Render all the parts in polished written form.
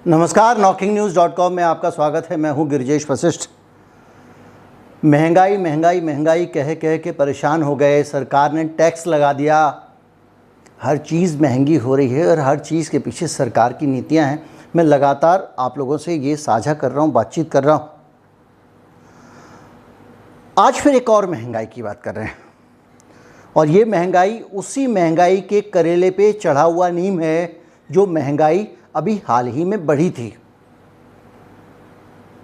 नमस्कार, knocking-news.com में आपका स्वागत है। मैं हूं गिरिजेश वशिष्ठ। महंगाई महंगाई महंगाई कह कह के परेशान हो गए। सरकार ने टैक्स लगा दिया, हर चीज़ महंगी हो रही है और हर चीज़ के पीछे सरकार की नीतियां हैं। मैं लगातार आप लोगों से ये साझा कर रहा हूं, बातचीत कर रहा हूं। आज फिर एक और महंगाई की बात कर रहे हैं और ये महंगाई उसी महंगाई के करेले पे चढ़ा हुआ नीम है जो महंगाई अभी हाल ही में बढ़ी थी।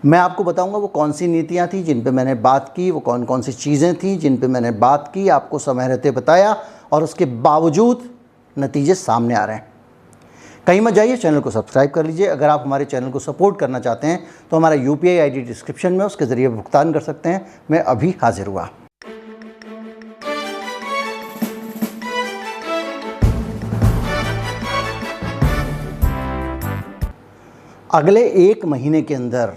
मैं आपको बताऊंगा वो कौन सी नीतियां थी जिन पे मैंने बात की, वो कौन कौन सी चीज़ें थी जिन पे मैंने बात की, आपको समय रहते बताया और उसके बावजूद नतीजे सामने आ रहे हैं। कहीं मत जाइए, चैनल को सब्सक्राइब कर लीजिए। अगर आप हमारे चैनल को सपोर्ट करना चाहते हैं तो हमारा UPI ID डिस्क्रिप्शन में, उसके ज़रिए भुगतान कर सकते हैं। मैं अभी हाजिर हुआ। अगले 1 महीने के अंदर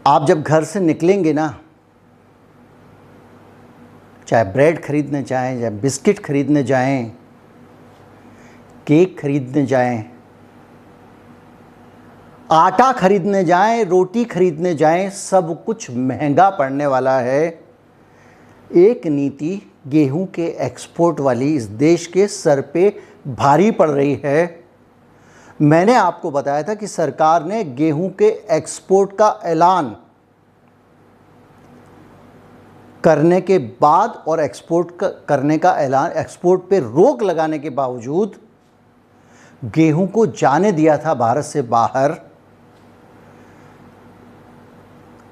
आप जब घर से निकलेंगे ना, चाहे ब्रेड खरीदने जाएं, चाहे बिस्किट खरीदने जाएं, केक खरीदने जाएं, आटा खरीदने जाएं, रोटी खरीदने जाएं, सब कुछ महंगा पड़ने वाला है। एक नीति गेहूं के एक्सपोर्ट वाली इस देश के सर पे भारी पड़ रही है। मैंने आपको बताया था कि सरकार ने गेहूं के एक्सपोर्ट का ऐलान करने के बाद और करने का ऐलान, एक्सपोर्ट पे रोक लगाने के बावजूद गेहूं को जाने दिया था भारत से बाहर।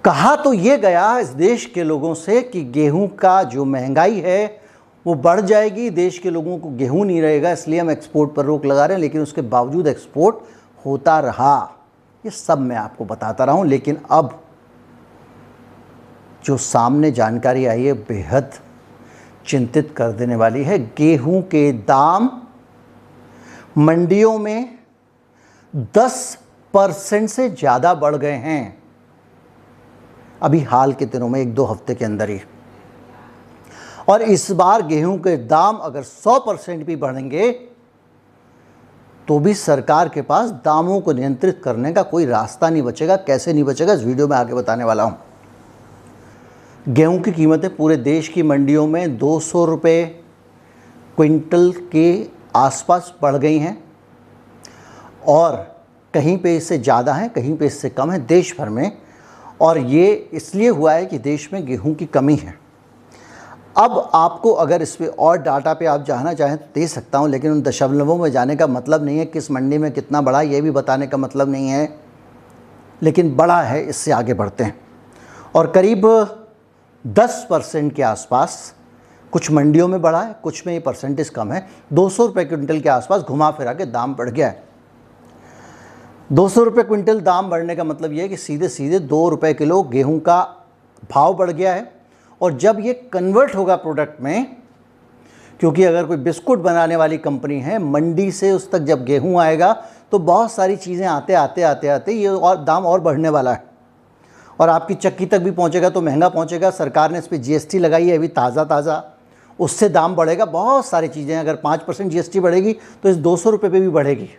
कहा तो ये गया इस देश के लोगों से कि गेहूं का जो महंगाई है वो बढ़ जाएगी, देश के लोगों को गेहूं नहीं रहेगा, इसलिए हम एक्सपोर्ट पर रोक लगा रहे हैं। लेकिन उसके बावजूद एक्सपोर्ट होता रहा। ये सब मैं आपको बताता रहा हूं। लेकिन अब जो सामने जानकारी आई है बेहद चिंतित कर देने वाली है। गेहूं के दाम मंडियों में 10% से ज़्यादा बढ़ गए हैं अभी हाल के दिनों में, 1-2 हफ्ते के अंदर ही। और इस बार गेहूं के दाम अगर 100% भी बढ़ेंगे तो भी सरकार के पास दामों को नियंत्रित करने का कोई रास्ता नहीं बचेगा। कैसे नहीं बचेगा, इस वीडियो में आगे बताने वाला हूं। गेहूं की कीमतें पूरे देश की मंडियों में 200 रुपये क्विंटल के आसपास बढ़ गई हैं और कहीं पे इससे ज़्यादा है, कहीं पे इससे कम है देश भर में। और ये इसलिए हुआ है कि देश में गेहूं की कमी है। अब आपको अगर इस पे और डाटा पे आप जाना चाहें तो दे सकता हूं, लेकिन उन दशमलवों में जाने का मतलब नहीं है किस मंडी में कितना बढ़ा, ये भी बताने का मतलब नहीं है। लेकिन बड़ा है, इससे आगे बढ़ते हैं। और करीब 10% के आसपास कुछ मंडियों में बढ़ा है, कुछ में ये परसेंटेज कम है। 200 रुपये क्विंटल के आसपास घुमा फिरा के दाम बढ़ गया है। 200 रुपये क्विंटल दाम बढ़ने का मतलब ये है कि सीधे सीधे 2 रुपये किलो गेहूं का भाव बढ़ गया है। और जब ये कन्वर्ट होगा प्रोडक्ट में, क्योंकि अगर कोई बिस्कुट बनाने वाली कंपनी है, मंडी से उस तक जब गेहूं आएगा तो बहुत सारी चीज़ें आते आते ये और दाम और बढ़ने वाला है। और आपकी चक्की तक भी पहुंचेगा तो महंगा पहुंचेगा। सरकार ने इस पर GST लगाई है अभी ताज़ा, उससे दाम बढ़ेगा। बहुत सारी चीज़ें, अगर 5% GST बढ़ेगी तो इस 200 रुपये पे भी बढ़ेगी।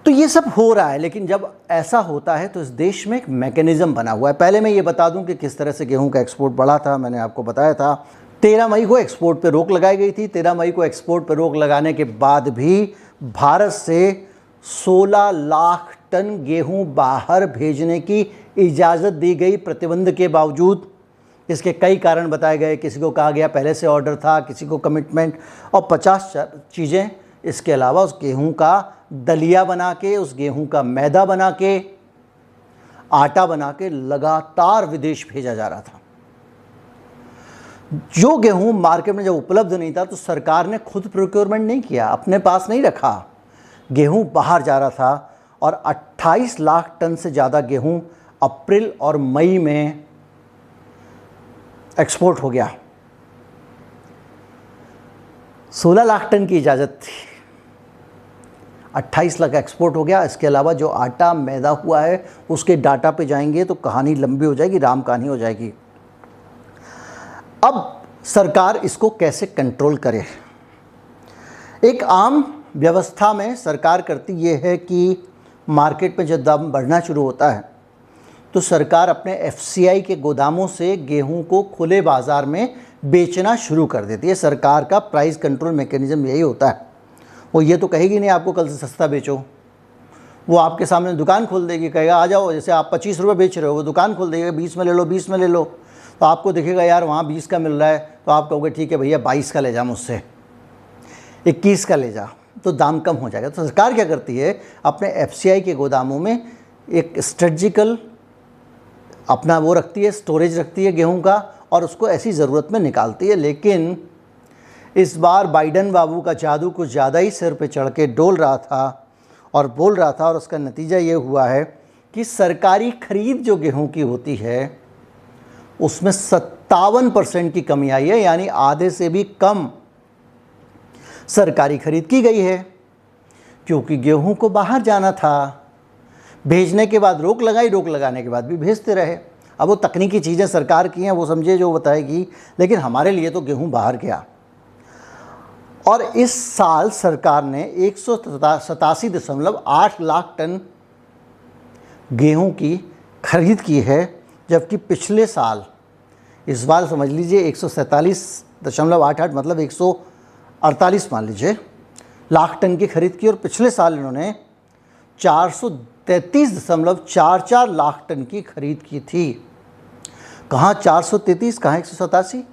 तो ये सब हो रहा है। लेकिन जब ऐसा होता है तो इस देश में एक मैकेनिज़्म बना हुआ है। पहले मैं ये बता दूं कि किस तरह से गेहूं का एक्सपोर्ट बढ़ा था। मैंने आपको बताया था 13 मई को एक्सपोर्ट पे रोक लगाई गई थी। 13 मई को एक्सपोर्ट पे रोक लगाने के बाद भी भारत से 16 लाख टन गेहूं बाहर भेजने की इजाज़त दी गई प्रतिबंध के बावजूद। इसके कई कारण बताए गए। किसी को कहा गया पहले से ऑर्डर था, किसी को कमिटमेंट, और 50 चीज़ें। इसके अलावा उस गेहूं का दलिया बना के, उस गेहूं का मैदा बना के, आटा बना के लगातार विदेश भेजा जा रहा था। जो गेहूं मार्केट में जब उपलब्ध नहीं था तो सरकार ने खुद प्रोक्योरमेंट नहीं किया, अपने पास नहीं रखा, गेहूं बाहर जा रहा था। और 28 लाख टन से ज़्यादा गेहूं अप्रैल और मई में एक्सपोर्ट हो गया। 16 लाख टन की इजाज़त थी, 28 लाख एक्सपोर्ट हो गया। इसके अलावा जो आटा मैदा हुआ है उसके डाटा पे जाएंगे तो कहानी लंबी हो जाएगी, राम कहानी हो जाएगी। अब सरकार इसको कैसे कंट्रोल करे? एक आम व्यवस्था में सरकार करती ये है कि मार्केट में जब दाम बढ़ना शुरू होता है तो सरकार अपने एफसीआई के गोदामों से गेहूं को खुले बाज़ार में बेचना शुरू कर देती है। सरकार का प्राइस कंट्रोल मैकेनिज़्म यही होता है। वो ये तो कहेगी नहीं आपको कल से सस्ता बेचो, वो आपके सामने दुकान खोल देगी, कहेगा आ जाओ, जैसे आप 25 रुपये बेच रहे हो वो दुकान खोल देगी 20 में ले लो, 20 में ले लो। तो आपको दिखेगा यार वहाँ 20 का मिल रहा है, तो आप कहोगे ठीक है भैया 22 का ले जा मुझसे, 21 का ले जा, तो दाम कम हो जाएगा। तो सरकार क्या करती है, अपने एफसीआई के गोदामों में एक स्ट्रेटजिकल अपना वो रखती है, स्टोरेज रखती है गेहूं का, और उसको ऐसी ज़रूरत में निकालती है। लेकिन इस बार बाइडन बाबू का जादू कुछ ज़्यादा ही सिर पे चढ़ के डोल रहा था और बोल रहा था, और उसका नतीजा ये हुआ है कि सरकारी खरीद जो गेहूं की होती है उसमें 57% की कमी आई है, यानी आधे से भी कम सरकारी खरीद की गई है, क्योंकि गेहूं को बाहर जाना था। भेजने के बाद रोक लगाई, रोक लगाने के बाद भी भेजते रहे। अब वो तकनीकी चीज़ें सरकार की हैं, वो समझे जो बताएगी, लेकिन हमारे लिए तो गेहूं बाहर गया। और इस साल सरकार ने 187.8 लाख टन गेहूं की खरीद की है, जबकि पिछले साल, इस बार समझ लीजिए 147.88 मतलब 148 मान लीजिए लाख टन की खरीद की, और पिछले साल इन्होंने 433.44 लाख टन की खरीद की थी। कहाँ 433, कहाँ 187।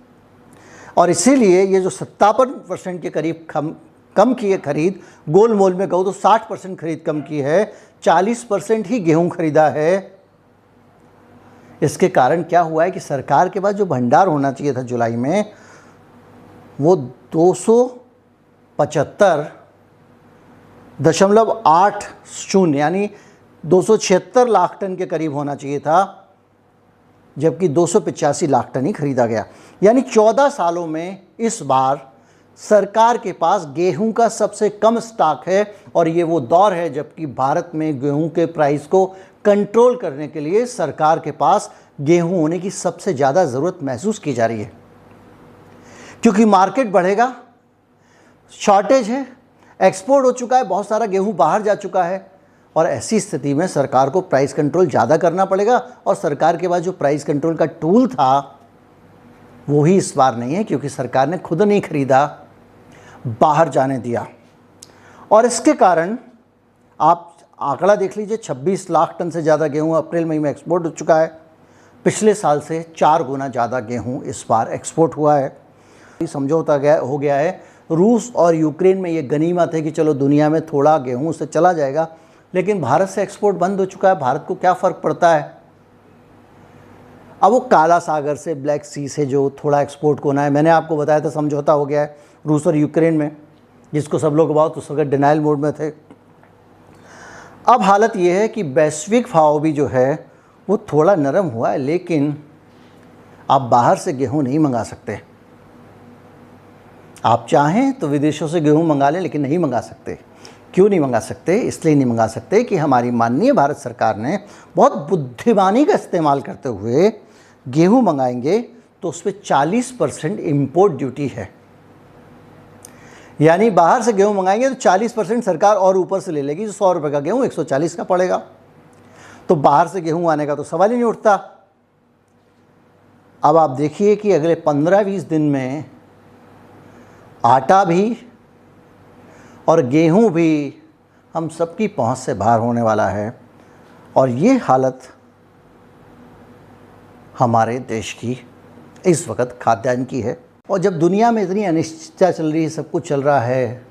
और इसीलिए ये जो 57% के करीब कम की है खरीद, गोल मोल में कहूँ तो 60% खरीद कम की है, 40% ही गेहूं खरीदा है। इसके कारण क्या हुआ है कि सरकार के पास जो भंडार होना चाहिए था जुलाई में, वो 275.80 यानी 276 लाख टन के करीब होना चाहिए था, जबकि 285 लाख टन ही खरीदा गया। यानी 14 सालों में इस बार सरकार के पास गेहूं का सबसे कम स्टॉक है, और ये वो दौर है जबकि भारत में गेहूं के प्राइस को कंट्रोल करने के लिए सरकार के पास गेहूं होने की सबसे ज़्यादा ज़रूरत महसूस की जा रही है, क्योंकि मार्केट बढ़ेगा, शॉर्टेज है, एक्सपोर्ट हो चुका है, बहुत सारा गेहूं बाहर जा चुका है, और ऐसी स्थिति में सरकार को प्राइस कंट्रोल ज़्यादा करना पड़ेगा। और सरकार के पास जो प्राइस कंट्रोल का टूल था वो ही इस बार नहीं है, क्योंकि सरकार ने खुद नहीं खरीदा, बाहर जाने दिया। और इसके कारण आप आंकड़ा देख लीजिए, 26 लाख टन से ज़्यादा गेहूं अप्रैल मई में एक्सपोर्ट हो चुका है। पिछले साल से 4 गुना ज़्यादा गेहूं इस बार एक्सपोर्ट हुआ है। समझौता हो गया है रूस और यूक्रेन में। ये गनीमत है कि चलो दुनिया में थोड़ा गेहूं से चला जाएगा, लेकिन भारत से एक्सपोर्ट बंद हो चुका है। भारत को क्या फ़र्क पड़ता है? अब वो काला सागर से, ब्लैक सी से जो थोड़ा एक्सपोर्ट होना है, मैंने आपको बताया था समझौता हो गया है रूस और यूक्रेन में, जिसको सब लोग बहुत उस वक्त डिनाइल मोड में थे। अब हालत ये है कि वैश्विक भाव भी जो है वो थोड़ा नरम हुआ है, लेकिन आप बाहर से गेहूं नहीं मंगा सकते। आप चाहें तो विदेशों से गेहूं मंगा लें, लेकिन नहीं मंगा सकते। क्यों नहीं मंगा सकते? इसलिए नहीं मंगा सकते कि हमारी माननीय भारत सरकार ने बहुत बुद्धिमानी का इस्तेमाल करते हुए गेहूं मंगाएंगे तो उस पर 40% इम्पोर्ट ड्यूटी है। यानी बाहर से गेहूं मंगाएंगे तो 40% सरकार और ऊपर से ले लेगी। जो 100 रुपये का गेहूं 140 का पड़ेगा, तो बाहर से गेहूं आने का तो सवाल ही नहीं उठता। अब आप देखिए कि अगले 15-20 दिन में आटा भी और गेहूं भी हम सबकी पहुंच से बाहर होने वाला है, और ये हालत हमारे देश की इस वक्त खाद्यान्न की है। और जब दुनिया में इतनी अनिश्चितता चल रही है, सब कुछ चल रहा है,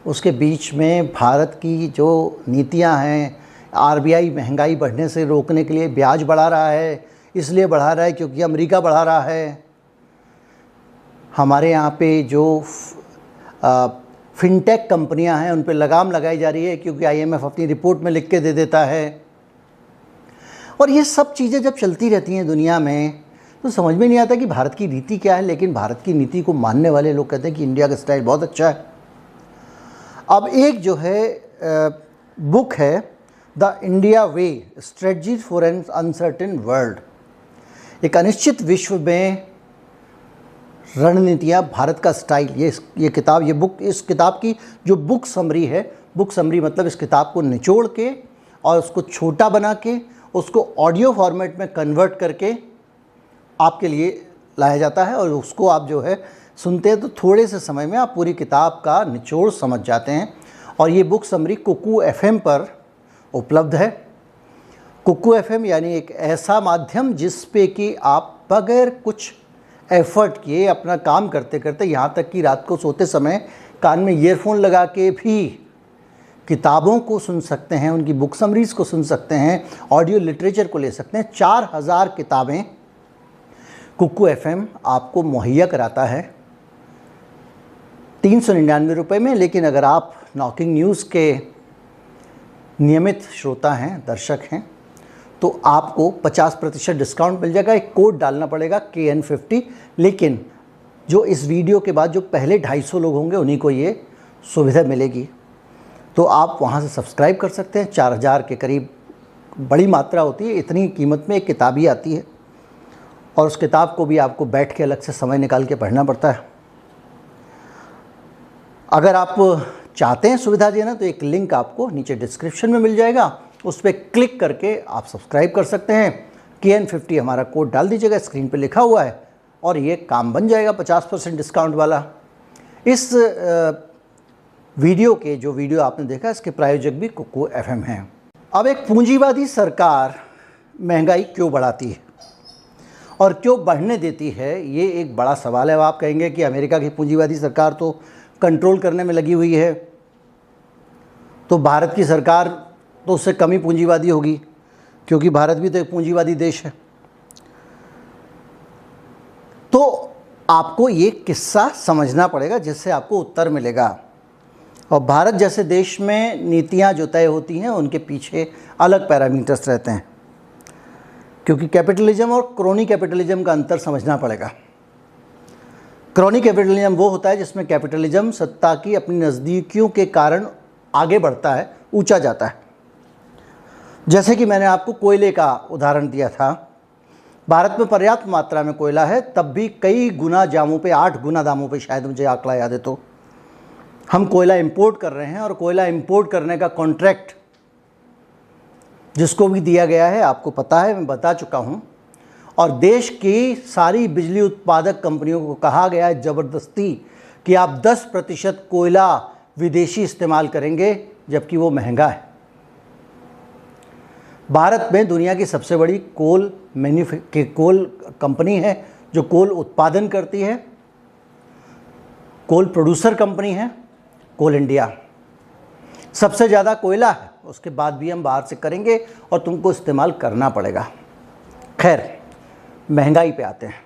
उसके बीच में भारत की जो नीतियां हैं, आरबीआई महंगाई बढ़ने से रोकने के लिए ब्याज बढ़ा रहा है। इसलिए बढ़ा रहा है क्योंकि अमेरिका बढ़ा रहा है। हमारे यहाँ पे जो फिनटेक कंपनियां हैं उन पे लगाम लगाई जा रही है, क्योंकि आईएमएफ अपनी रिपोर्ट में लिख के दे देता है। और ये सब चीज़ें जब चलती रहती हैं दुनिया में, तो समझ में नहीं आता कि भारत की नीति क्या है। लेकिन भारत की नीति को मानने वाले लोग कहते हैं कि इंडिया का स्टाइल बहुत अच्छा है। अब एक जो है बुक है, the India way, strategy for an uncertain world. एक अनिश्चित विश्व में रणनीतियाँ, भारत का स्टाइल, ये किताब, ये बुक, इस किताब की जो बुक समरी है, बुक समरी मतलब इस किताब को निचोड़ के और उसको छोटा बना के उसको ऑडियो फॉर्मेट में कन्वर्ट करके आपके लिए लाया जाता है, और उसको आप जो है सुनते हैं तो थोड़े से समय में आप पूरी किताब का निचोड़ समझ जाते हैं। और ये बुक समरी कुकू एफएम पर उपलब्ध है। कुकू एफएम यानी एक ऐसा माध्यम जिस पे कि आप बगैर कुछ एफर्ट किए अपना काम करते करते, यहाँ तक कि रात को सोते समय कान में ईयरफोन लगा के भी किताबों को सुन सकते हैं, उनकी बुक समरीज़ को सुन सकते हैं, ऑडियो लिटरेचर को ले सकते हैं। 4000 किताबें कुकू एफएम आपको मुहैया कराता है 399 रुपये में। लेकिन अगर आप नॉकिंग न्यूज़ के नियमित श्रोता हैं, दर्शक हैं, तो आपको 50% डिस्काउंट मिल जाएगा। एक कोड डालना पड़ेगा KN50। लेकिन जो इस वीडियो के बाद जो पहले 250 लोग होंगे उन्हीं को ये सुविधा मिलेगी। तो आप वहाँ से सब्सक्राइब कर सकते हैं। 4000 के करीब बड़ी मात्रा होती है, इतनी कीमत में एक किताब ही आती है, और उस किताब को भी आपको बैठ के अलग से समय निकाल के पढ़ना पड़ता है। अगर आप चाहते हैं सुविधा देना तो एक लिंक आपको नीचे डिस्क्रिप्शन में मिल जाएगा, उस पर क्लिक करके आप सब्सक्राइब कर सकते हैं। KN50 हमारा कोड डाल दीजिएगा, स्क्रीन पे लिखा हुआ है, और ये काम बन जाएगा 50% डिस्काउंट वाला। इस वीडियो के जो वीडियो आपने देखा, इसके प्रायोजक भी कुकू एफएम हैं। अब एक पूंजीवादी सरकार महंगाई क्यों बढ़ाती है और क्यों बढ़ने देती है, ये एक बड़ा सवाल है। अब आप कहेंगे कि अमेरिका की पूंजीवादी सरकार तो कंट्रोल करने में लगी हुई है, तो भारत की सरकार तो उससे कम ही पूंजीवादी होगी, क्योंकि भारत भी तो एक पूंजीवादी देश है। तो आपको ये किस्सा समझना पड़ेगा जिससे आपको उत्तर मिलेगा। और भारत जैसे देश में नीतियां जो तय होती हैं उनके पीछे अलग पैरामीटर्स रहते हैं, क्योंकि कैपिटलिज्म और क्रोनी कैपिटलिज्म का अंतर समझना पड़ेगा। क्रोनी कैपिटलिज्म वो होता है जिसमें कैपिटलिज्म सत्ता की अपनी नज़दीकियों के कारण आगे बढ़ता है, ऊंचा जाता है। जैसे कि मैंने आपको कोयले का उदाहरण दिया था, भारत में पर्याप्त मात्रा में कोयला है, तब भी कई गुना दामों पे, 8 गुना दामों पे, शायद मुझे आंकड़ा याद है, तो हम कोयला इंपोर्ट कर रहे हैं। और कोयला इंपोर्ट करने का कॉन्ट्रैक्ट जिसको भी दिया गया है आपको पता है, मैं बता चुका हूँ। और देश की सारी बिजली उत्पादक कंपनियों को कहा गया है ज़बरदस्ती कि आप 10% कोयला विदेशी इस्तेमाल करेंगे, जबकि वो महंगा है। भारत में दुनिया की सबसे बड़ी कोल कंपनी है जो कोल उत्पादन करती है, कोल प्रोड्यूसर कंपनी है कोल इंडिया। सबसे ज़्यादा कोयला है, उसके बाद भी हम बाहर से करेंगे और तुमको इस्तेमाल करना पड़ेगा। खैर, महंगाई पे आते हैं।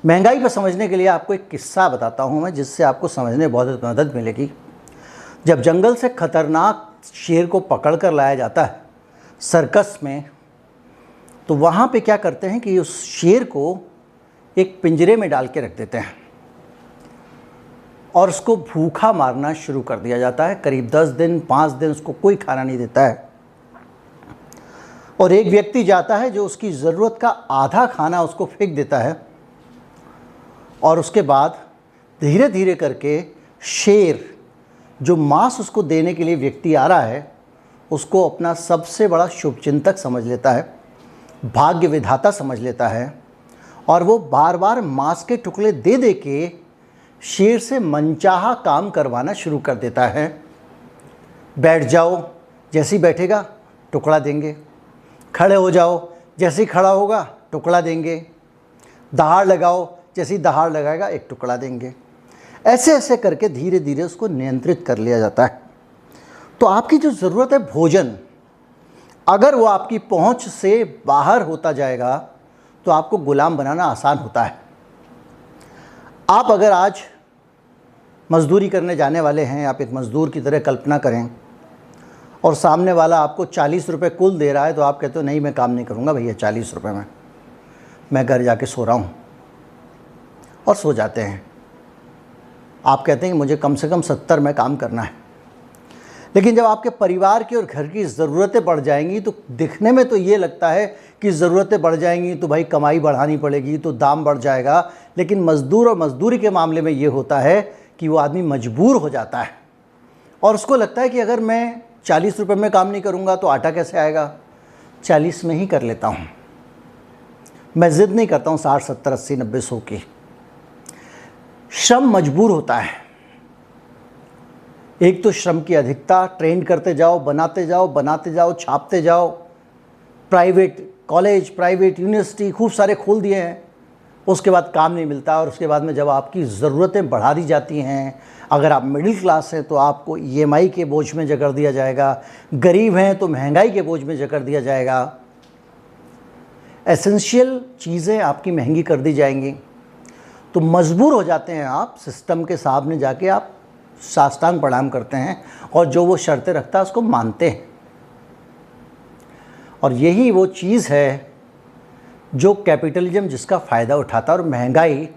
महंगाई पे समझने के लिए आपको एक किस्सा बताता हूँ मैं, जिससे आपको समझने में बहुत मदद मिलेगी। जब जंगल से खतरनाक शेर को पकड़ कर लाया जाता है सर्कस में, तो वहाँ पे क्या करते हैं कि उस शेर को एक पिंजरे में डाल के रख देते हैं और उसको भूखा मारना शुरू कर दिया जाता है। करीब 10 दिन 5 दिन उसको कोई खाना नहीं देता है, और एक व्यक्ति जाता है जो उसकी ज़रूरत का आधा खाना उसको फेंक देता है, और उसके बाद धीरे धीरे करके शेर जो मांस उसको देने के लिए व्यक्ति आ रहा है उसको अपना सबसे बड़ा शुभचिंतक समझ लेता है, भाग्य विधाता समझ लेता है, और वो बार बार मांस के टुकड़े दे दे के शेर से मनचाहा काम करवाना शुरू कर देता है। बैठ जाओ, जैसे ही बैठेगा टुकड़ा देंगे। खड़े हो जाओ, जैसे ही खड़ा होगा टुकड़ा देंगे। दहाड़ लगाओ, जैसे ही दहाड़ लगाएगा एक टुकड़ा देंगे। ऐसे ऐसे करके धीरे धीरे उसको नियंत्रित कर लिया जाता है। तो आपकी जो ज़रूरत है भोजन, अगर वो आपकी पहुंच से बाहर होता जाएगा तो आपको गुलाम बनाना आसान होता है। आप अगर आज मज़दूरी करने जाने वाले हैं, आप एक मज़दूर की तरह कल्पना करें, और सामने वाला आपको 40 रुपये कुल दे रहा है, तो आप कहते हो नहीं मैं काम नहीं करूँगा भैया 40 रुपये में, मैं घर जाके सो रहा हूँ, और सो जाते हैं। आप कहते हैं कि मुझे कम से कम 70 में काम करना है। लेकिन जब आपके परिवार की और घर की ज़रूरतें बढ़ जाएंगी तो दिखने में तो ये लगता है कि ज़रूरतें बढ़ जाएंगी तो भाई कमाई बढ़ानी पड़ेगी, तो दाम बढ़ जाएगा। लेकिन मज़दूर और मज़दूरी के मामले में ये होता है कि वो आदमी मजबूर हो जाता है और उसको लगता है कि अगर मैं 40 रुपये में काम नहीं करूँगा तो आटा कैसे आएगा, 40 में ही कर लेता हूँ। मैं ज़िद नहीं करता हूँ 60, 70, 80, 90, 100 की। श्रम मजबूर होता है। एक तो श्रम की अधिकता, ट्रेंड करते जाओ, बनाते जाओ, छापते जाओ। प्राइवेट कॉलेज, प्राइवेट यूनिवर्सिटी खूब सारे खोल दिए हैं, उसके बाद काम नहीं मिलता। और उसके बाद में जब आपकी ज़रूरतें बढ़ा दी जाती हैं, अगर आप मिडिल क्लास हैं तो आपको EMI के बोझ में जकड़ दिया जाएगा, गरीब हैं तो महंगाई के बोझ में जकड़ दिया जाएगा, एसेंशियल चीज़ें आपकी महंगी कर दी जाएंगी, तो मजबूर हो जाते हैं आप। सिस्टम के सामने जाके आप साष्टांग प्रणाम करते हैं और जो वो शर्तें रखता है उसको मानते हैं। और यही वो चीज़ है जो कैपिटलिज्म जिसका फ़ायदा उठाता है। और महंगाई,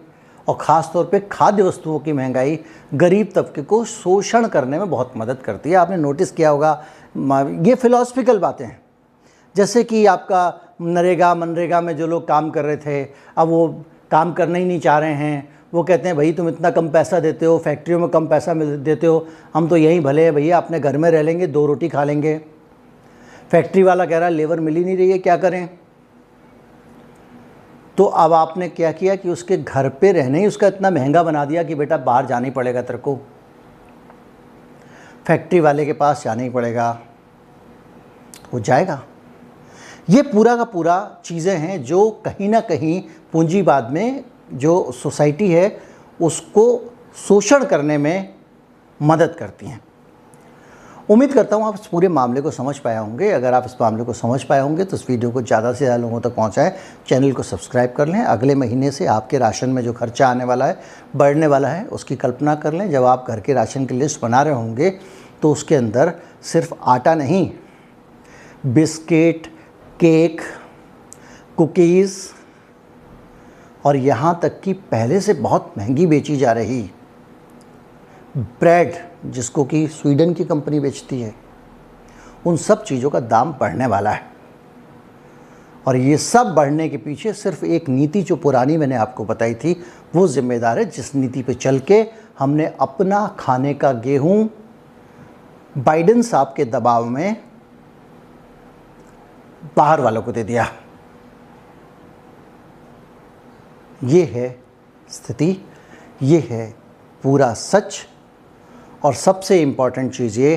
और ख़ास तौर पे खाद्य वस्तुओं की महंगाई, गरीब तबके को शोषण करने में बहुत मदद करती है। आपने नोटिस किया होगा, ये फ़िलॉसफिकल बातें हैं। जैसे कि आपका नरेगा, मनरेगा में जो लोग काम कर रहे थे, अब वो काम करना ही नहीं चाह रहे हैं। वो कहते हैं भाई तुम इतना कम पैसा देते हो, फैक्ट्रियों में कम पैसा देते हो, हम तो यहीं भले हैं भैया, अपने घर में रह लेंगे, 2 रोटी खा लेंगे। फैक्ट्री वाला कह रहा है लेबर मिल ही नहीं रही है, क्या करें। तो अब आपने क्या किया कि उसके घर पे रहने ही उसका इतना महंगा बना दिया कि बेटा बाहर जाना ही पड़ेगा, तेरे को फैक्ट्री वाले के पास जाना ही पड़ेगा। वो जाएगा। ये पूरा का पूरा चीज़ें हैं जो कहीं ना कहीं पूंजीवाद में जो सोसाइटी है उसको शोषण करने में मदद करती हैं। उम्मीद करता हूँ आप इस पूरे मामले को समझ पाए होंगे। अगर आप इस मामले को समझ पाए होंगे तो इस वीडियो को ज़्यादा से ज़्यादा लोगों तक पहुँचाएं, चैनल को सब्सक्राइब कर लें। अगले महीने से आपके राशन में जो खर्चा आने वाला है, बढ़ने वाला है, उसकी कल्पना कर लें। जब आप घर के राशन की लिस्ट बना रहे होंगे तो उसके अंदर सिर्फ आटा नहीं, बिस्किट, केक, कुकीज़ और यहाँ तक कि पहले से बहुत महंगी बेची जा रही ब्रेड, जिसको कि स्वीडन की कंपनी बेचती है, उन सब चीज़ों का दाम बढ़ने वाला है। और ये सब बढ़ने के पीछे सिर्फ एक नीति जो पुरानी मैंने आपको बताई थी वो जिम्मेदार है, जिस नीति पे चल के हमने अपना खाने का गेहूं बाइडेन साहब के दबाव में बाहर वालों को दे दिया। ये है स्थिति, ये है पूरा सच। और सबसे इम्पॉर्टेंट चीज़ ये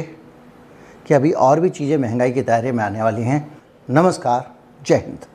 कि अभी और भी चीज़ें महंगाई के दायरे में आने वाली हैं। नमस्कार, जय हिंद।